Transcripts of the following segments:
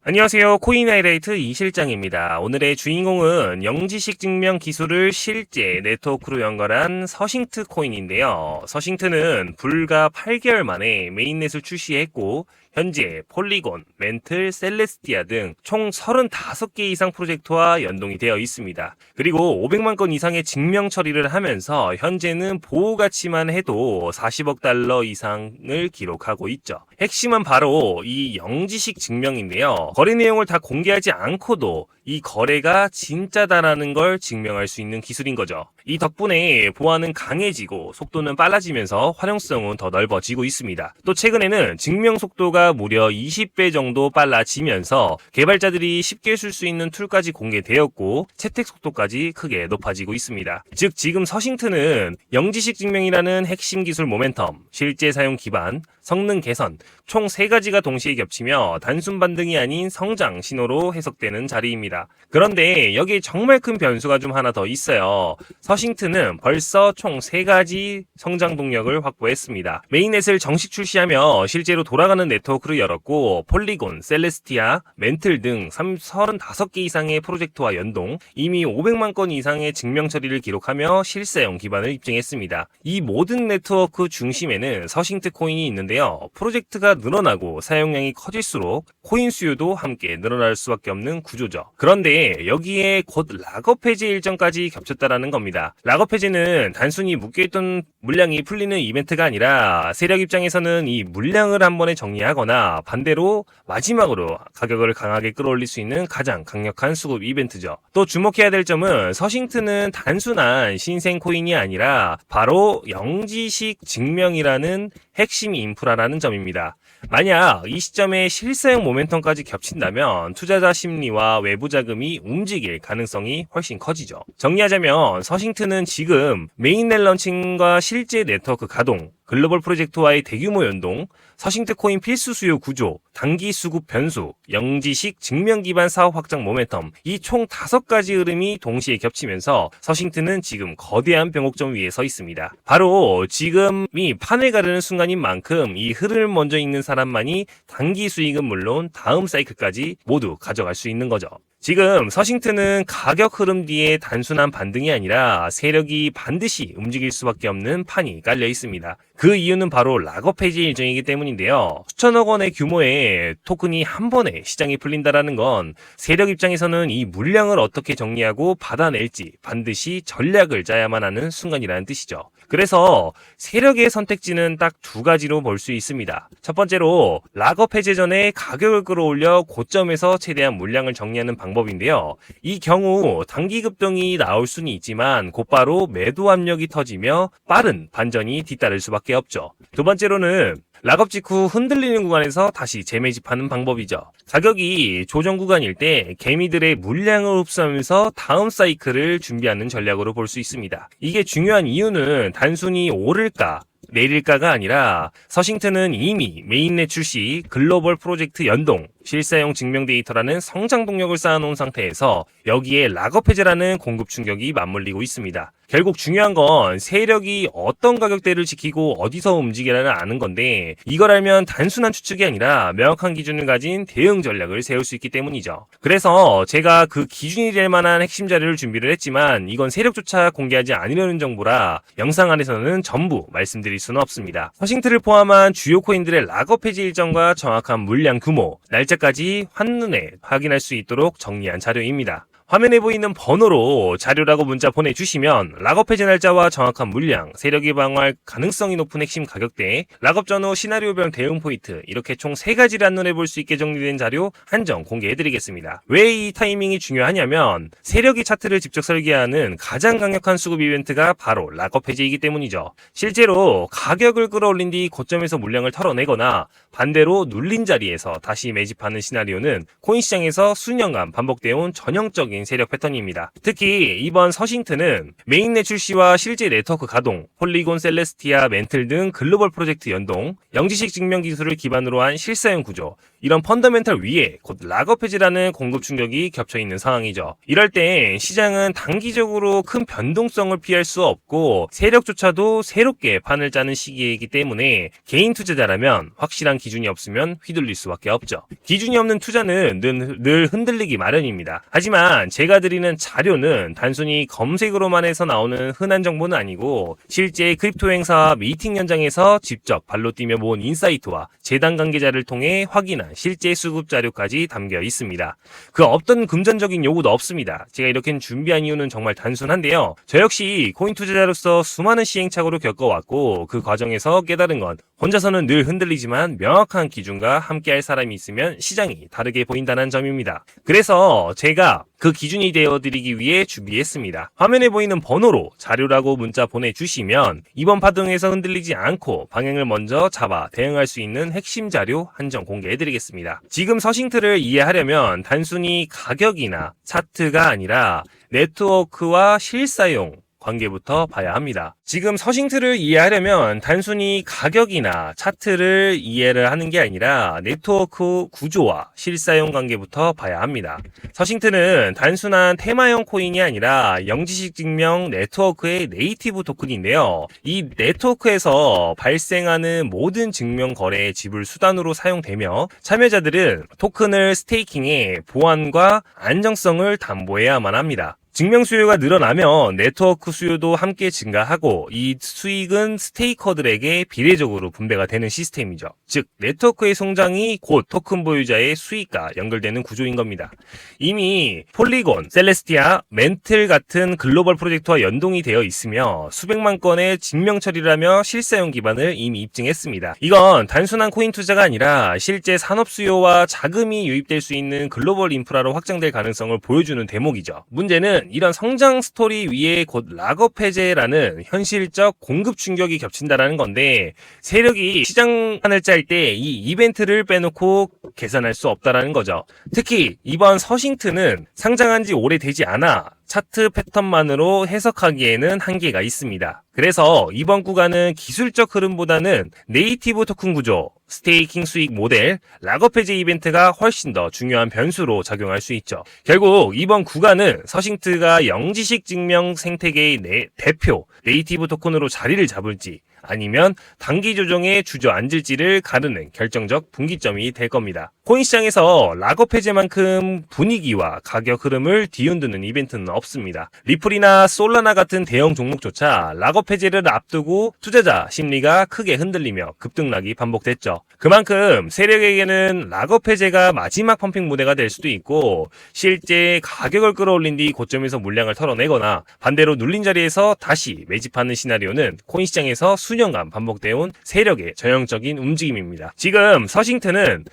안녕하세요. 코인 하이라이트 이실장입니다. 오늘의 주인공은 영지식 증명 기술을 실제 네트워크로 연결한 서싱트 코인인데요. 서싱트는 불과 8개월 만에 메인넷을 출시했고 현재 폴리곤, 멘틀, 셀레스티아 등 총 35개 이상 프로젝트와 연동이 되어 있습니다. 그리고 500만 건 이상의 증명 처리를 하면서 현재는 보호 가치만 해도 40억 달러 이상을 기록하고 있죠. 핵심은 바로 이 영지식 증명인데요. 거래 내용을 다 공개하지 않고도 이 거래가 진짜다라는 걸 증명할 수 있는 기술인 거죠. 이 덕분에 보안은 강해지고 속도는 빨라지면서 활용성은 더 넓어지고 있습니다. 또 최근에는 증명 속도가 무려 20배 정도 빨라지면서 개발자들이 쉽게 쓸 수 있는 툴까지 공개되었고 채택 속도까지 크게 높아지고 있습니다. 즉 지금 서싱트는 영지식 증명이라는 핵심 기술 모멘텀, 실제 사용 기반, 성능 개선 총 3가지가 동시에 겹치며 단순 반등이 아닌 성장 신호로 해석되는 자리입니다. 그런데 여기에 정말 큰 변수가 좀 하나 더 있어요. 서싱트는 벌써 총 3가지 성장 동력을 확보했습니다. 메인넷을 정식 출시하며 실제로 돌아가는 네트워크를 열었고 폴리곤, 셀레스티아, 멘틀 등 35개 이상의 프로젝트와 연동, 이미 500만 건 이상의 증명 처리를 기록하며 실사용 기반을 입증했습니다. 이 모든 네트워크 중심에는 서싱트 코인이 있는데요. 프로젝트가 늘어나고 사용량이 커질수록 코인 수요도 함께 늘어날 수밖에 없는 구조죠. 그런데 여기에 곧 락업 해제 일정까지 겹쳤다라는 겁니다. 락업 해제는 단순히 묶여있던 물량이 풀리는 이벤트가 아니라 세력 입장에서는 이 물량을 한 번에 정리하거나 반대로 마지막으로 가격을 강하게 끌어올릴 수 있는 가장 강력한 수급 이벤트죠. 또 주목해야 될 점은 서싱트는 단순한 신생 코인이 아니라 바로 영지식 증명이라는 핵심 인프라라는 점입니다. 만약 이 시점에 실사용 모멘텀까지 겹친다면 투자자 심리와 외부 자금이 움직일 가능성이 훨씬 커지죠. 정리하자면 서싱트는 지금 메인넷 런칭과 실제 네트워크 가동, 글로벌 프로젝트와의 대규모 연동, 서싱트 코인 필수 수요 구조, 단기 수급 변수, 영지식 증명 기반 사업 확장 모멘텀 이 총 5가지 흐름이 동시에 겹치면서 서싱트는 지금 거대한 변곡점 위에 서 있습니다. 바로 지금이 판을 가르는 순간인 만큼 이 흐름을 먼저 읽는 사람만이 단기 수익은 물론 다음 사이클까지 모두 가져갈 수 있는 거죠. 지금 서싱트는 가격 흐름 뒤에 단순한 반등이 아니라 세력이 반드시 움직일 수밖에 없는 판이 깔려 있습니다. 그 이유는 바로 락업 해제 일정이기 때문인데요. 수천억 원의 규모의 토큰이 한 번에 시장에 풀린다라는 건 세력 입장에서는 이 물량을 어떻게 정리하고 받아낼지 반드시 전략을 짜야만 하는 순간이라는 뜻이죠. 그래서 세력의 선택지는 딱 2가지로 볼 수 있습니다. 첫 번째로 락업 해제 전에 가격을 끌어올려 고점에서 최대한 물량을 정리하는 방법인데요. 이 경우 단기 급등이 나올 수는 있지만 곧바로 매도 압력이 터지며 빠른 반전이 뒤따를 수밖에 없죠. 두 번째로는 락업 직후 흔들리는 구간에서 다시 재매집하는 방법이죠. 가격이 조정 구간일 때 개미들의 물량을 흡수하면서 다음 사이클을 준비하는 전략으로 볼 수 있습니다. 이게 중요한 이유는 단순히 오를까 내릴까가 아니라 서싱트는 이미 메인넷 출시, 글로벌 프로젝트 연동, 실사용 증명 데이터라는 성장 동력을 쌓아놓은 상태에서 여기에 락업 해제라는 공급 충격이 맞물리고 있습니다. 결국 중요한 건 세력이 어떤 가격대를 지키고 어디서 움직이라는 아는 건데 이걸 알면 단순한 추측이 아니라 명확한 기준을 가진 대응 전략을 세울 수 있기 때문이죠. 그래서 제가 그 기준이 될 만한 핵심 자료를 준비를 했지만 이건 세력조차 공개하지 않으려는 정보라 영상 안에서는 전부 말씀드릴 수는 없습니다. 서싱트를 포함한 주요 코인들의 락업 해제 일정과 정확한 물량 규모, 날짜까지 한눈에 확인할 수 있도록 정리한 자료입니다. 화면에 보이는 번호로 자료라고 문자 보내주시면 락업 해제 날짜와 정확한 물량, 세력이 방어할 가능성이 높은 핵심 가격대, 락업 전후 시나리오별 대응 포인트 이렇게 총 3가지를 한눈에 볼 수 있게 정리된 자료 한정 공개해드리겠습니다. 왜 이 타이밍이 중요하냐면 세력이 차트를 직접 설계하는 가장 강력한 수급 이벤트가 바로 락업 해제이기 때문이죠. 실제로 가격을 끌어올린 뒤 고점에서 물량을 털어내거나 반대로 눌린 자리에서 다시 매집하는 시나리오는 코인 시장에서 수년간 반복되어온 전형적인 세력 패턴입니다. 특히 이번 서싱트는 메인넷 출시와 실제 네트워크 가동, 폴리곤, 셀레스티아, 멘틀 등 글로벌 프로젝트 연동, 영지식 증명 기술을 기반으로 한 실사용 구조, 이런 펀더멘털 위에 곧 락업 해지라는 공급 충격이 겹쳐 있는 상황이죠. 이럴 땐 시장은 단기적으로 큰 변동성을 피할 수 없고 세력조차도 새롭게 판을 짜는 시기이기 때문에 개인 투자자라면 확실한 기준이 없으면 휘둘릴 수밖에 없죠. 기준이 없는 투자는 늘 흔들리기 마련입니다. 하지만 제가 드리는 자료는 단순히 검색으로만 해서 나오는 흔한 정보는 아니고 실제 크립토 행사와 미팅 현장에서 직접 발로 뛰며 모은 인사이트와 재단 관계자를 통해 확인한 실제 수급 자료까지 담겨 있습니다. 그 어떤 금전적인 요구도 없습니다. 제가 이렇게 준비한 이유는 정말 단순한데요. 저 역시 코인 투자자로서 수많은 시행착오를 겪어왔고 그 과정에서 깨달은 건 혼자서는 늘 흔들리지만 명확한 기준과 함께할 사람이 있으면 시장이 다르게 보인다는 점입니다. 그래서 제가 그 기준이 되어드리기 위해 준비했습니다. 화면에 보이는 번호로 자료라고 문자 보내주시면 이번 파동에서 흔들리지 않고 방향을 먼저 잡아 대응할 수 있는 핵심 자료 한정 공개해드리겠습니다. 지금 서싱트를 이해하려면 단순히 가격이나 차트가 아니라 네트워크와 실사용 관계부터 봐야 합니다. 지금 서싱트를 이해하려면 단순히 가격이나 차트를 이해를 하는 게 아니라 네트워크 구조와 실사용 관계부터 봐야 합니다. 서싱트는 단순한 테마형 코인이 아니라 영지식 증명 네트워크의 네이티브 토큰인데요. 이 네트워크에서 발생하는 모든 증명 거래의 지불 수단으로 사용되며 참여자들은 토큰을 스테이킹해 보안과 안정성을 담보해야만 합니다. 증명 수요가 늘어나면 네트워크 수요도 함께 증가하고 이 수익은 스테이커들에게 비례적으로 분배가 되는 시스템이죠. 즉 네트워크의 성장이 곧 토큰 보유자의 수익과 연결되는 구조인 겁니다. 이미 폴리곤, 셀레스티아, 멘틀 같은 글로벌 프로젝트와 연동이 되어 있으며 수백만 건의 증명 처리를 하며 실사용 기반을 이미 입증했습니다. 이건 단순한 코인 투자가 아니라 실제 산업 수요와 자금이 유입될 수 있는 글로벌 인프라로 확장될 가능성을 보여주는 대목이죠. 문제는 이런 성장 스토리 위에 곧 락업 해제라는 현실적 공급 충격이 겹친다라는 건데 세력이 시장판을 짤 때 이 이벤트를 빼놓고 계산할 수 없다라는 거죠. 특히 이번 서싱트는 상장한 지 오래되지 않아 차트 패턴만으로 해석하기에는 한계가 있습니다. 그래서 이번 구간은 기술적 흐름보다는 네이티브 토큰 구조, 스테이킹 수익 모델, 락업 해제 이벤트가 훨씬 더 중요한 변수로 작용할 수 있죠. 결국 이번 구간은 서싱트가 영지식 증명 생태계의 대표 네이티브 토큰으로 자리를 잡을지 아니면 단기 조정에 주저앉을지를 가르는 결정적 분기점이 될 겁니다. 코인 시장에서 락업 해제만큼 분위기와 가격 흐름을 뒤흔드는 이벤트는 없습니다. 리플이나 솔라나 같은 대형 종목조차 락업 해제를 앞두고 투자자 심리가 크게 흔들리며 급등락이 반복됐죠. 그만큼 세력에게는 락업 해제가 마지막 펌핑 무대가 될 수도 있고 실제 가격을 끌어올린 뒤 고점에서 물량을 털어내거나 반대로 눌린 자리에서 다시 매집하는 시나리오는 코인 시장에서 수년간 반복되어온 세력의 전형적인 움직임입니다. 지금 서싱트는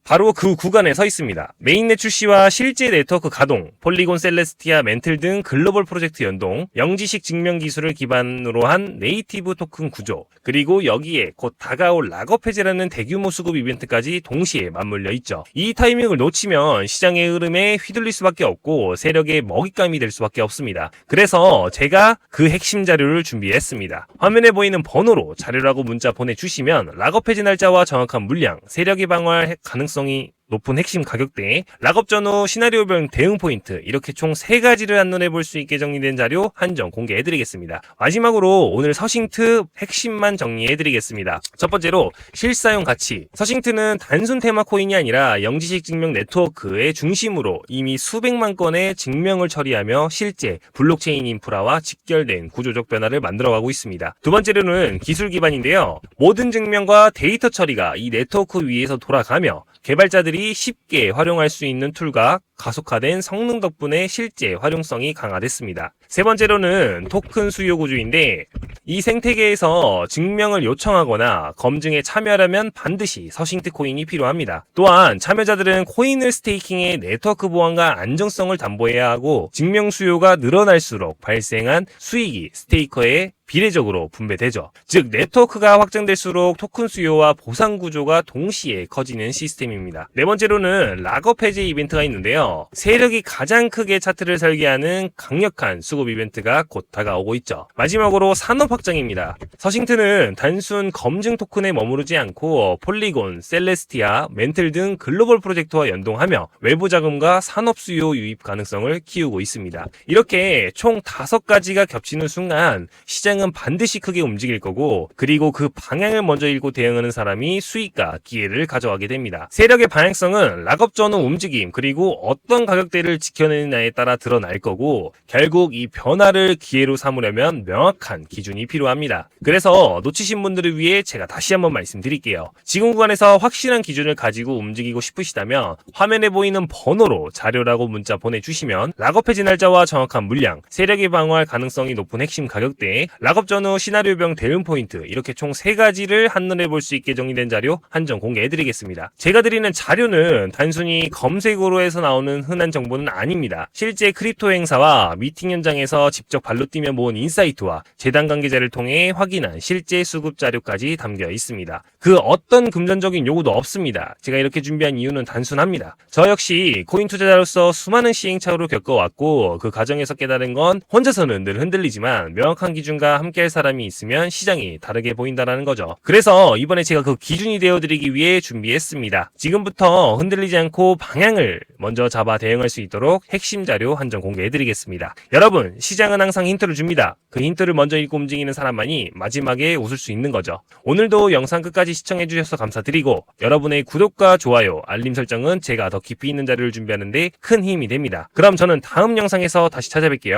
바로 그 구간에 서 있습니다. 메인넷 출시와 실제 네트워크 가동, 폴리곤, 셀레스티아, 멘틀 등 글로벌 프로젝트 연동, 영지식 증명 기술을 기반으로 한 네이티브 토큰 구조, 그리고 여기에 곧 다가올 락업 해제라는 대규모 수급 이벤트까지 동시에 맞물려 있죠. 이 타이밍을 놓치면 시장의 흐름에 휘둘릴 수밖에 없고 세력의 먹잇감이 될 수밖에 없습니다. 그래서 제가 그 핵심 자료를 준비했습니다. 화면에 보이는 번호로 자료라고 문자 보내주시면 락업 해제 날짜와 정확한 물량, 세력이 방어할 가능성이 높은 핵심 가격대, 락업 전후 시나리오별 대응 포인트 이렇게 총 3가지를 한눈에 볼 수 있게 정리된 자료 한정 공개해드리겠습니다. 마지막으로 오늘 서싱트 핵심만 정리해드리겠습니다. 첫 번째로 실사용 가치. 서싱트는 단순 테마 코인이 아니라 영지식 증명 네트워크의 중심으로 이미 수백만 건의 증명을 처리하며 실제 블록체인 인프라와 직결된 구조적 변화를 만들어가고 있습니다. 두 번째로는 기술 기반인데요. 모든 증명과 데이터 처리가 이 네트워크 위에서 돌아가며 개발자들이 쉽게 활용할 수 있는 툴과 가속화된 성능 덕분에 실제 활용성이 강화됐습니다. 세 번째로는 토큰 수요 구조인데 이 생태계에서 증명을 요청하거나 검증에 참여하려면 반드시 서싱트 코인이 필요합니다. 또한 참여자들은 코인을 스테이킹해 네트워크 보안과 안정성을 담보해야 하고 증명 수요가 늘어날수록 발생한 수익이 스테이커에 비례적으로 분배되죠. 즉 네트워크가 확장될수록 토큰 수요와 보상 구조가 동시에 커지는 시스템입니다. 네 번째로는 락업 해제 이벤트가 있는데요. 있는데요. 세력이 가장 크게 차트를 설계하는 강력한 수급 이벤트가 곧 다가오고 있죠. 마지막으로 산업 확장입니다. 서싱트는 단순 검증 토큰에 머무르지 않고 폴리곤, 셀레스티아, 멘틀 등 글로벌 프로젝트와 연동하며 외부 자금과 산업 수요 유입 가능성을 키우고 있습니다. 이렇게 총 5가지가 겹치는 순간 시장은 반드시 크게 움직일 거고, 그리고 그 방향을 먼저 읽고 대응하는 사람이 수익과 기회를 가져가게 됩니다. 세력의 방향성은 락업 전후 움직임, 그리고 어떤 가격대를 지켜내느냐에 따라 드러날 거고, 결국 이 변화를 기회로 삼으려면 명확한 기준이 필요합니다. 그래서 놓치신 분들을 위해 제가 다시 한번 말씀드릴게요. 지금 구간에서 확실한 기준을 가지고 움직이고 싶으시다면 화면에 보이는 번호로 자료라고 문자 보내주시면 락업 해지 날짜와 정확한 물량, 세력이 방어할 가능성이 높은 핵심 가격대, 락업 전후 시나리오병 대응 포인트, 이렇게 총 3가지를 한눈에 볼 수 있게 정리된 자료 한정 공개해드리겠습니다. 제가 드리는 자료는 단순히 검색어로 해서 나오는 흔한 정보는 아닙니다. 실제 크립토 행사와 미팅 현장에서 직접 발로 뛰며 모은 인사이트와 재단 관계자를 통해 확인한 실제 수급 자료까지 담겨 있습니다. 그 어떤 금전적인 요구도 없습니다. 제가 이렇게 준비한 이유는 단순합니다. 저 역시 코인 투자자로서 수많은 시행착오를 겪어왔고, 그 과정에서 깨달은 건 혼자서는 늘 흔들리지만 명확한 기준과 함께할 사람이 있으면 시장이 다르게 보인다는 거죠. 그래서 이번에 제가 그 기준이 되어드리기 위해 준비했습니다. 지금부터 흔들리지 않고 방향을 먼저 잡아 대응할 수 있도록 핵심 자료 한정 공개해드리겠습니다. 여러분, 시장은 항상 힌트를 줍니다. 그 힌트를 먼저 읽고 움직이는 사람만이 마지막에 웃을 수 있는 거죠. 오늘도 영상 끝까지 시청해주셔서 감사드리고, 여러분의 구독과 좋아요, 알림 설정은 제가 더 깊이 있는 자료를 준비하는데 큰 힘이 됩니다. 그럼 저는 다음 영상에서 다시 찾아뵐게요.